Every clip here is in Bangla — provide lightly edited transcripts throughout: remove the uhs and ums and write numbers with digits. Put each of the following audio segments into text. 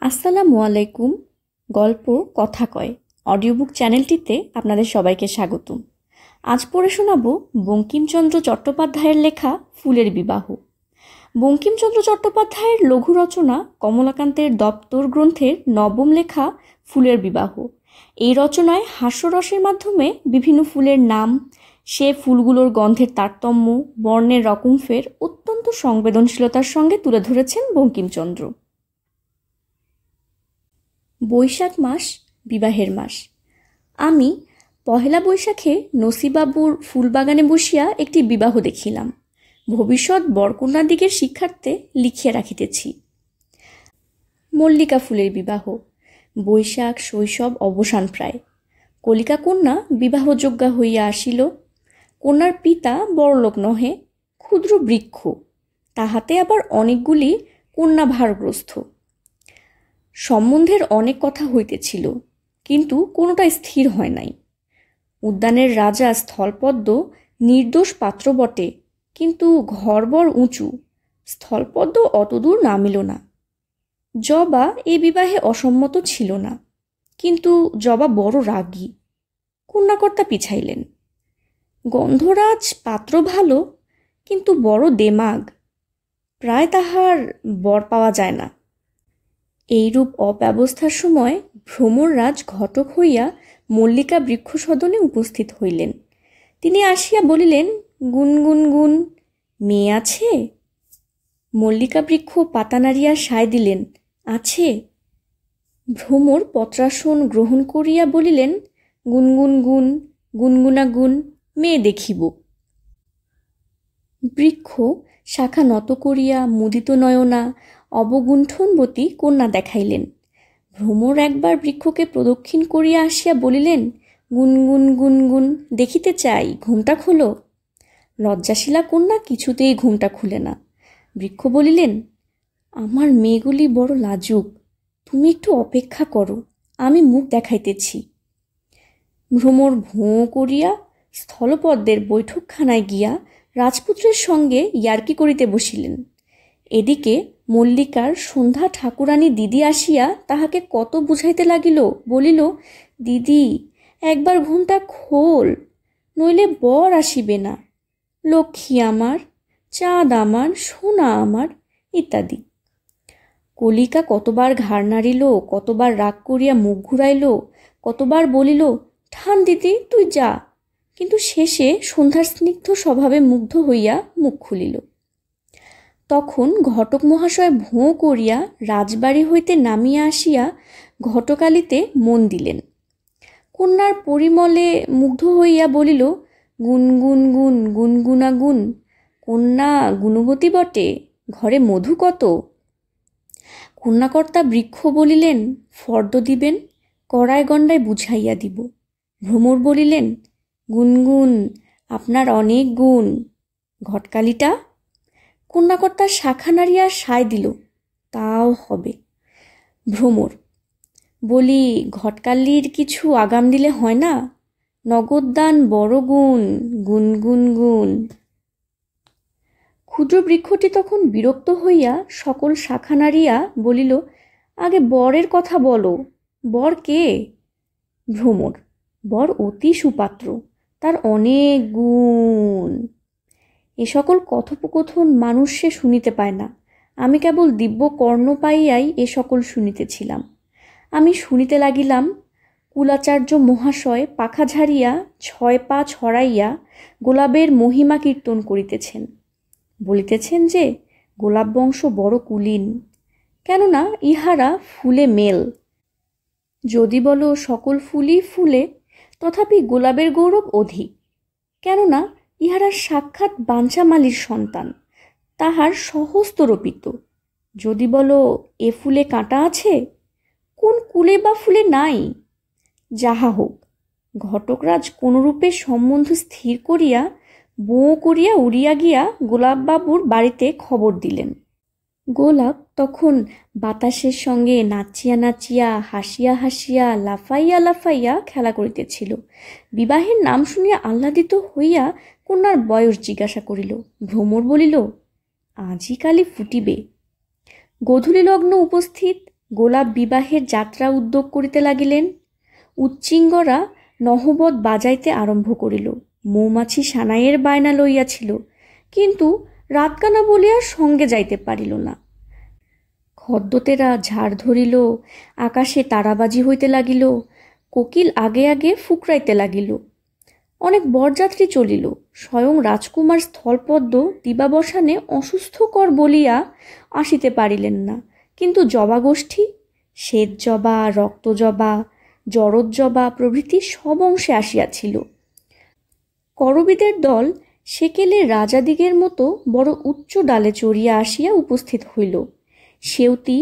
আসসালামু আলাইকুম। গল্প কথা কয় অডিওবুক চ্যানেলটিতে আপনাদের সবাইকে স্বাগতম। আজ পড়ে শোনাবো বঙ্কিমচন্দ্র চট্টোপাধ্যায়ের লেখা ফুলের বিবাহ। বঙ্কিমচন্দ্র চট্টোপাধ্যায়ের লঘু রচনা কমলাকান্তের দপ্তর গ্রন্থের নবম লেখা ফুলের বিবাহ। এই রচনায় হাস্যরসের মাধ্যমে বিভিন্ন ফুলের নাম, সে ফুলগুলোর গন্ধের তারতম্য, বর্ণের রকমফের অত্যন্ত সংবেদনশীলতার সঙ্গে তুলে ধরেছেন বঙ্কিমচন্দ্র। বৈশাখ মাস বিবাহের মাস। আমি পহেলা বৈশাখে নসিবাবুর ফুলবাগানে বসিয়া একটি বিবাহ দেখিলাম। ভবিষ্যৎ বরকন্যার দিকের শিক্ষার্থে লিখিয়া রাখিতেছি। মল্লিকা ফুলের বিবাহ। বৈশাখ শৈশব অবসান প্রায়। কলিকা কন্যা বিবাহযোগ্যা হইয়া আসিল। কন্যার পিতা বড়লোক নহে, ক্ষুদ্র বৃক্ষ, তাহাতে আবার অনেকগুলি কন্যা ভারগ্রস্ত। সম্বন্ধের অনেক কথা হইতেছিল, কিন্তু কোনোটা স্থির হয় নাই। উদ্যানের রাজা স্থলপদ্ম নির্দোষ পাত্র বটে, কিন্তু ঘরবর উঁচু, স্থলপদ্ম অতদূর নামিল না। জবা এ বিবাহে অসম্মত ছিল না, কিন্তু জবা বড় রাগী। কন্যাকর্তা পিছাইলেন। গন্ধরাজ পাত্র ভালো, কিন্তু বড় দেমাগ, প্রায় তাহার বর পাওয়া যায় না। এইরূপ অব্যবস্থার সময় ভ্রমররাজ ঘটক হইয়া মল্লিকা বৃক্ষ সদনে উপস্থিত হইলেন। তিনি আসিয়া বলিলেন, গুনগুন গুন, মেয়ে আছে? মল্লিকা বৃক্ষ পাতা নাড়িয়া সায় দিলেন, আছে। ভ্রমর পত্রাসন গ্রহণ করিয়া বলিলেন, গুনগুন গুন, গুনগুনা গুন, মেয়ে দেখিব। বৃক্ষ শাখা নত করিয়া মুদিত নয়না অবগুণ্ঠনবতী কন্যা দেখাইলেন। ভ্রমর একবার বৃক্ষকে প্রদক্ষিণ করিয়া আসিয়া বলিলেন, গুনগুন গুনগুন, দেখিতে চাই, ঘুমটা খোলো। লজ্জাশীলা কন্যা কিছুতেই ঘুমটা খুলে না। বৃক্ষ বলিলেন, আমার মেয়েগুলি বড় লাজুক, তুমি একটু অপেক্ষা করো, আমি মুখ দেখাইতেছি। ভ্রমর ভোঁ করিয়া স্থলপদ্মের বৈঠকখানায় গিয়া রাজপুত্রের সঙ্গে ইয়ার্কি করিতে বসিলেন। এদিকে মল্লিকার সন্ধ্যা ঠাকুরানী দিদি আসিয়া তাহাকে কত বুঝাইতে লাগিল। বলিল, দিদি, একবার ঘুমটা খোল, নইলে বর আসিবে না, লক্ষ্মী আমার, চাঁদ আমার, সোনা আমার, ইত্যাদি। কলিকা কতবার ঘাড় নাড়িল, কতবার রাগ করিয়া মুখ ঘুরাইল, কতবার বলিল, ঠান দিদি তুই যা, কিন্তু শেষে সন্ধ্যার স্নিগ্ধ স্বভাবে মুগ্ধ হইয়া মুখ খুলিল। তখন ঘটক মহাশয় ভোঁ করিয়া রাজবাড়ি হইতে নামিয়া আসিয়া ঘটকালিতে মন দিলেন। কন্যার পরিমলে মুগ্ধ হইয়া বলিল, গুনগুন গুন, গুনগুনা গুন, কন্যা গুণবতী বটে, ঘরে মধু কত। কন্যাকর্তা বৃক্ষ বলিলেন, ফর্দ দিবেন, কড়ায় গণ্ডায় বুঝাইয়া দিব। ভ্রমর বলিলেন, গুনগুন, আপনার অনেক গুণ। ঘটকালিটা? কন্যাকর্তা শাখা নাড়িয়া সায় দিল, তাও হবে। ভ্রমর, বলি, ঘটকালির কিছু আগাম দিলে হয় না? নগদদান বড় গুণ, গুনগুন গুণ। ক্ষুদ্র বৃক্ষটি তখন বিরক্ত হইয়া সকল শাখা নাড়িয়া বলিল, আগে বরের কথা বলো, বর কে? ভ্রমর, বর অতি সুপাত্র, তার অনেক গুণ। এ সকল কথোপকথন মানুষ সে শুনিতে পায় না। আমি কেবল দিব্য কর্ণ পাইয়াই এ সকল শুনিতেছিলাম। আমি শুনিতে লাগিলাম, কুলাচার্য মহাশয় পাখা ঝাড়িয়া 6 পা ছড়াইয়া গোলাপের মহিমা কীর্তন করিতেছেন। বলিতেছেন যে গোলাপ বংশ বড় কুলীন, কেননা ইহারা ফুলে মেল। যদি বলো সকল ফুলই ফুলে, তথাপি গোলাপের গৌরব অধিক, কেননা ইহারা সাক্ষাৎ বাঞ্ছামালির সন্তান, তাহার সহস্তরোপিত। যদি বলো এ ফুলে কাঁটা আছে, কোন কুলে বা ফুলে নাই? যাহা হোক, ঘটকরাজ কোনরূপে সম্বন্ধ স্থির করিয়া বোঁ করিয়া উড়িয়া গিয়া গোলাপবাবুর বাড়িতে খবর দিলেন। গোলাপ তখন বাতাসের সঙ্গে নাচিয়া নাচিয়া, হাসিয়া হাসিয়া, লাফাইয়া লাফাইয়া খেলা করিতেছিল। বিবাহের নাম শুনিয়া আহ্লাদিত হইয়া কন্যার বয়স জিজ্ঞাসা করিল। ভ্রমর বলিল, আজই কালি ফুটিবে। গোধূলি লগ্ন উপস্থিত। গোলাপ বিবাহের যাত্রা উদ্যোগ করিতে লাগিলেন। উচ্চিঙ্গরা নহবত বাজাইতে আরম্ভ করিল। মৌমাছি সানাইয়ের বায়না লইয়াছিল, কিন্তু রাতকানা বলিয়া সঙ্গে যাইতে পারিল না। খদ্যোতেরা ঝাড় ধরিল, আকাশে তারাবাজি হইতে লাগিল, কোকিল আগে আগে ফুকরাইতে লাগিল। অনেক বরযাত্রী চলিল। স্বয়ং রাজকুমার স্থলপদ্ম দিবাবসানে অসুস্থকর বলিয়া আসিতে পারিলেন না, কিন্তু জবাগোষ্ঠী শ্বেত জবা, রক্তজবা, জরৎজবা প্রভৃতি সব অংশে আসিয়াছিল। করবীদের দল সেকেলে রাজাদিগের মতো বড় উচ্চ ডালে চড়িয়া আসিয়া উপস্থিত হইল। সেউতি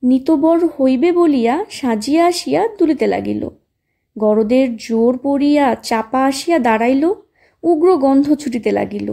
নিতবর হইবে বলিয়া সাজিয়া আসিয়া তুলিতে লাগিল। গরদের জোর পড়িয়া চাপা আসিয়া দাঁড়াইল। উগ্র গন্ধ ছুটিতে লাগিল।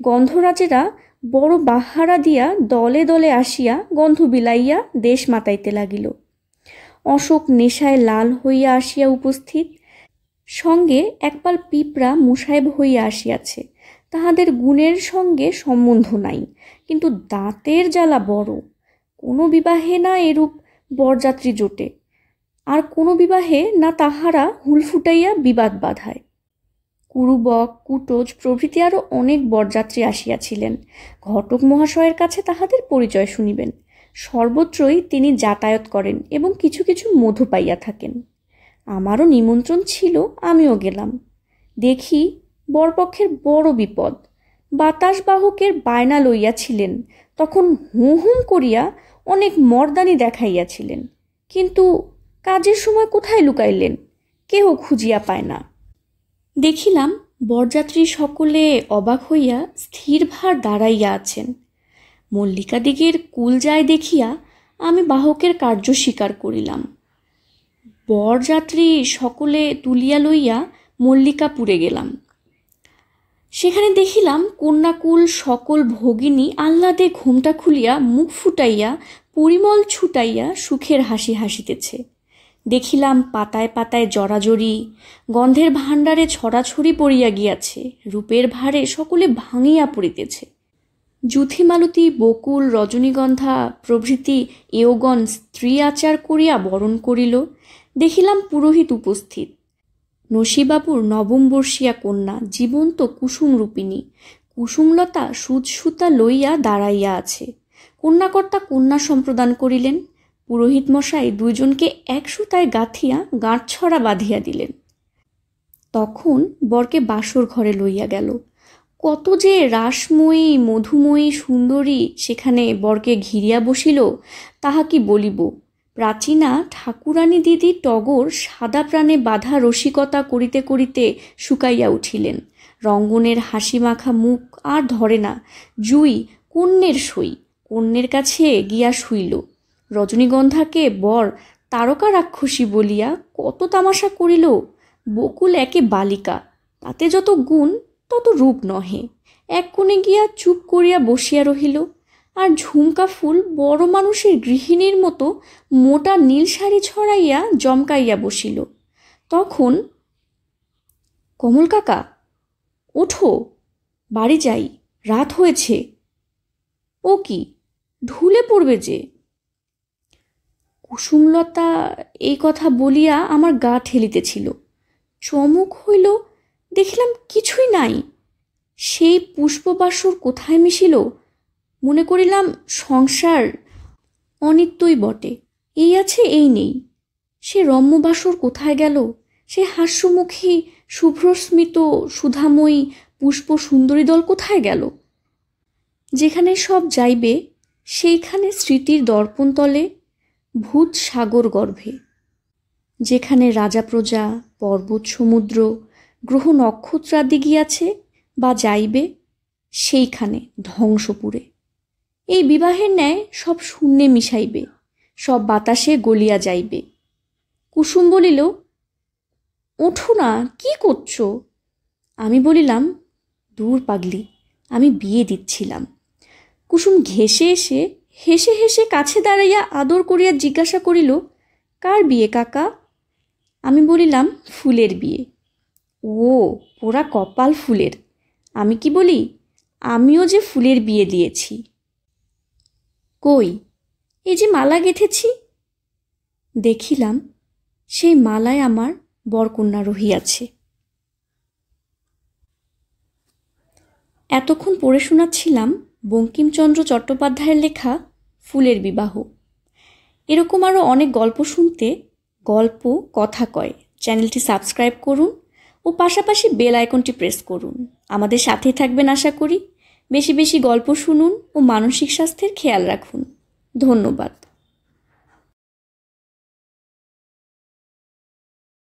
গন্ধরাজেরা বড় বাহারা দিয়া দলে দলে আসিয়া গন্ধ বিলাইয়া দেশ মাতাইতে লাগিল। অশোক নেশায় লাল হইয়া আসিয়া উপস্থিত। সঙ্গে একপাল পিঁপড়া মুসাহেব হইয়া আসিয়াছে। তাহাদের গুণের সঙ্গে সম্বন্ধ নাই, কিন্তু দাঁতের জ্বালা বড়। কোনো বিবাহে না এরূপ বরযাত্রী জোটে, আর কোনো বিবাহে না তাহারা হুল ফুটাইয়া বিবাদ বাধায়। কুরুবক, কুটোজ প্রভৃতি আরও অনেক বরযাত্রী আসিয়াছিলেন। ঘটক মহাশয়ের কাছে তাহাদের পরিচয় শুনিবেন। সর্বত্রই তিনি যাতায়াত করেন এবং কিছু কিছু মধু পাইয়া থাকেন। আমারও নিমন্ত্রণ ছিল, আমিও গেলাম। দেখি বরপক্ষের বড় বিপদ। বাতাসবাহকের বায়না লইয়াছিলেন, তখন হুঁ হুঁ করিয়া অনেক মর্দানি দেখাইয়াছিলেন, কিন্তু কাজের সময় কোথায় লুকাইলেন কেহ খুঁজিয়া পায় না। দেখিলাম বরযাত্রী সকলে অবাক হইয়া স্থিরভার দাঁড়াইয়া আছেন। মল্লিকাদিগের কুল যায় দেখিয়া আমি বাহকের কার্য স্বীকার করিলাম। বরযাত্রী সকলে তুলিয়া লইয়া মল্লিকাপুরে গেলাম। সেখানে দেখিলাম কন্যাকুল সকল ভগিনী আহ্লাদে ঘোমটা খুলিয়া মুখ ফুটাইয়া পরিমল ছুটাইয়া সুখের হাসি হাসিতেছে। দেখিলাম পাতায় পাতায় জড়াজড়ি, গন্ধের ভাণ্ডারে ছড়াছড়ি পড়িয়া গিয়াছে, রূপের ভারে সকলে ভাঙিয়া পড়িতেছে। যুথিমালতী, বকুল, রজনীগন্ধা প্রভৃতি এওগণ স্ত্রী আচার করিয়া বরণ করিল। দেখিলাম পুরোহিত উপস্থিত। নসিবাবুর নবম বর্ষিয়া কন্যা, জীবন্ত কুসুমরূপিণী, কুসুমলতা সুতা লইয়া দাঁড়াইয়া আছে। কন্যাকর্তা কন্যা সম্প্রদান করিলেন। পুরোহিত মশাই দুইজনকে এক সুতায় গাঁথিয়া গাঁটছড়া বাঁধিয়া দিলেন। তখন বরকে বাসর ঘরে লইয়া গেল। কত যে রাসময়ী, মধুময়ী, সুন্দরী সেখানে বরকে ঘিরিয়া বসিল, তাহা কি বলিব। প্রাচীনা ঠাকুরানী দিদি টগর সাদা প্রাণে বাধা রসিকতা করিতে করিতে শুকাইয়া উঠিলেন। রঙ্গনের হাসি মাখা মুখ আর ধরে না। জুই কন্যের সই, কন্যের কাছে গিয়া শুইল। রজনীগন্ধাকে বর তারকা রাক্ষসী বলিয়া কত তামাশা করিল। বকুল একে বালিকা, তাতে যত গুণ তত রূপ নহে, এক কোণে গিয়া চুপ করিয়া বসিয়া রহিল। আর ঝুমকা ফুল বড় মানুষের গৃহিণীর মতো মোটা নীল শাড়ি ছড়াইয়া জমকাইয়া বসিল। তখন, কমল কাকা, ওঠো, বাড়ি যাই, রাত হয়েছে। ও কি, ঢুলে পড়বে যে। কুসুমলতা এই কথা বলিয়া আমার গা ঠেলিতেছিল। চমক হইল, দেখিলাম কিছুই নাই। সেই পুষ্পবাসর কোথায় মিশিল। মনে করিলাম সংসার অনিত্যই বটে, এই আছে এই নেই। সে রম্যবাসর কোথায় গেল। সে হাস্যমুখী শুভ্রস্মিত সুধাময়ী পুষ্প সুন্দরী দল কোথায় গেল। যেখানে সব যাইবে সেইখানে স্মৃতির দর্পণ তলে, ভূত সাগর গর্ভে। যেখানে রাজা প্রজা, পর্বত সমুদ্র, গ্রহ নক্ষত্রাদি গিয়াছে বা যাইবে, সেইখানে ধ্বংসপুরে। এই বিবাহের ন্যায় সব শূন্যে মিশাইবে, সব বাতাসে গলিয়া যাইবে। কুসুম বলিল, ওঠো না, কি করছো। আমি বলিলাম, দূর পাগলি, আমি বিয়ে দিচ্ছিলাম। কুসুম ঘেঁষে এসে হেসে হেসে কাছে দাঁড়াইয়া আদর করিয়া জিজ্ঞাসা করিল, কার বিয়ে কাকা। আমি বলিলাম, ফুলের বিয়ে। ও, পোড়া কপাল ফুলের। আমি কি বলি, আমিও যে ফুলের বিয়ে দিয়েছি। কই, এই যে মালা গেঁথেছি। দেখিলাম সেই মালায় আমার বরকন্যা রহিয়াছে। এতক্ষণ পড়ে শোনাচ্ছিলাম বঙ্কিমচন্দ্র চট্টোপাধ্যায়ের লেখা ফুলের বিবাহ। এরকম আরও অনেক গল্প শুনতে গল্প কথা কয় চ্যানেলটি সাবস্ক্রাইব করুন ও পাশাপাশি বেল আইকনটি প্রেস করুন। আমাদের সাথেই থাকবেন আশা করি। বেশি বেশি গল্প শুনুন ও মানসিক স্বাস্থ্যের খেয়াল রাখুন। ধন্যবাদ।